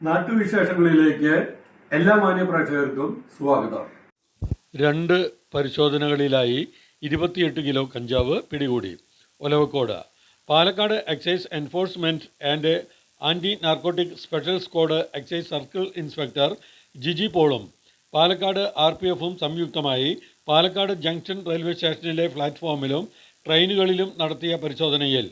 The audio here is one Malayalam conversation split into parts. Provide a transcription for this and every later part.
നാട്ടുവിശേഷങ്ങളിലേക്ക് എല്ലാ മാന്യ പ്രേക്ഷകർക്കും സ്വാഗതം. 2 പരിശോധനകളിലായി 28 കിലോ കഞ്ചാവ് പിടികൂടി. Olavakkode Palakkad excise enforcement and anti narcotic special squad excise circle inspector Jiji പോളും പാലക്കാട് RPFും സംയുക്തമായി പാലക്കാട് ജംഗ്ഷൻ റെയിൽവേ സ്റ്റേഷനിലെ പ്ലാറ്റ്ഫോമിലും ട്രെയിനുകളിലും നടത്തിയ പരിശോധനയിൽ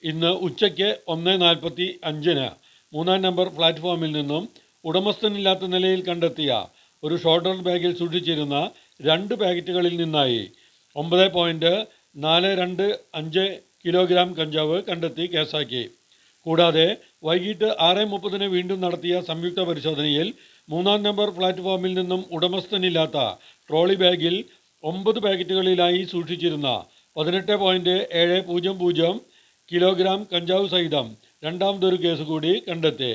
ഇന്ന് ഉച്ചയ്ക്ക് 1:45-ന് 3-ാം നമ്പർ പ്ലാറ്റ്ഫോമിൽ നിന്നും ഉടമസ്ഥനില്ലാത്ത നിലയിൽ കണ്ടെത്തിയ ഒരു ഷോൾഡർ ബാഗിൽ സൂക്ഷിച്ചിരുന്ന 2 പാക്കറ്റുകളിൽ നിന്നായി 9.425 കിലോഗ്രാം കഞ്ചാവ് കണ്ടെത്തി കേസാക്കി. കൂടാതെ വൈകിട്ട് 6:30-ന് വീണ്ടും നടത്തിയ സംയുക്ത പരിശോധനയിൽ 3-ാം നമ്പർ പ്ലാറ്റ്ഫോമിൽ നിന്നും ഉടമസ്ഥനില്ലാത്ത ട്രോളി ബാഗിൽ 9 പാക്കറ്റുകളിലായി സൂക്ഷിച്ചിരുന്ന 18.700 കിലോഗ്രാം കഞ്ചാവ് സഹിതം രണ്ടാമതൊരു കേസ് കൂടി കണ്ടെത്തി.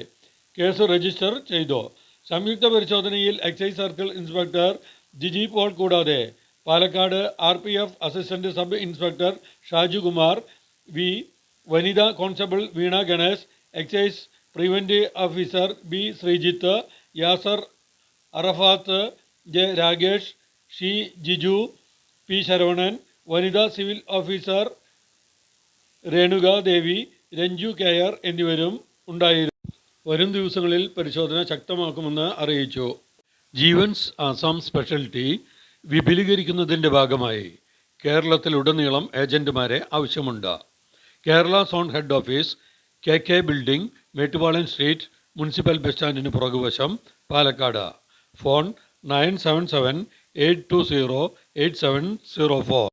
കേസ് രജിസ്റ്റർ ചെയ്തു. സംയുക്ത പരിശോധനയിൽ excise circle inspector Jiji Paul കൂടാതെ Palakkad RPF assistant sub inspector Shajukumar V, വനിതാ constable Veena Ganesh, excise preventive officer B Sreejith, Yasir Arafat, J Ragesh, ഷി ജിജു, P ശരവണൻ, വനിതാ civil officer Renuka Devi, Ranju KR എന്നിവരും ഉണ്ടായിരുന്നു. വരും ദിവസങ്ങളിൽ പരിശോധന ശക്തമാക്കുമെന്ന് അറിയിച്ചു. ജീവൻസ് ആസാം സ്പെഷ്യാലിറ്റി വിപുലീകരിക്കുന്നതിൻ്റെ ഭാഗമായി കേരളത്തിലുടനീളം ഏജന്റുമാരെ ആവശ്യമുണ്ട്. Kerala zone head office KK building, Mettupalayam street, municipal bus സ്റ്റാൻഡിന് പുറകുവശം, പാലക്കാട്. ഫോൺ 9778208704.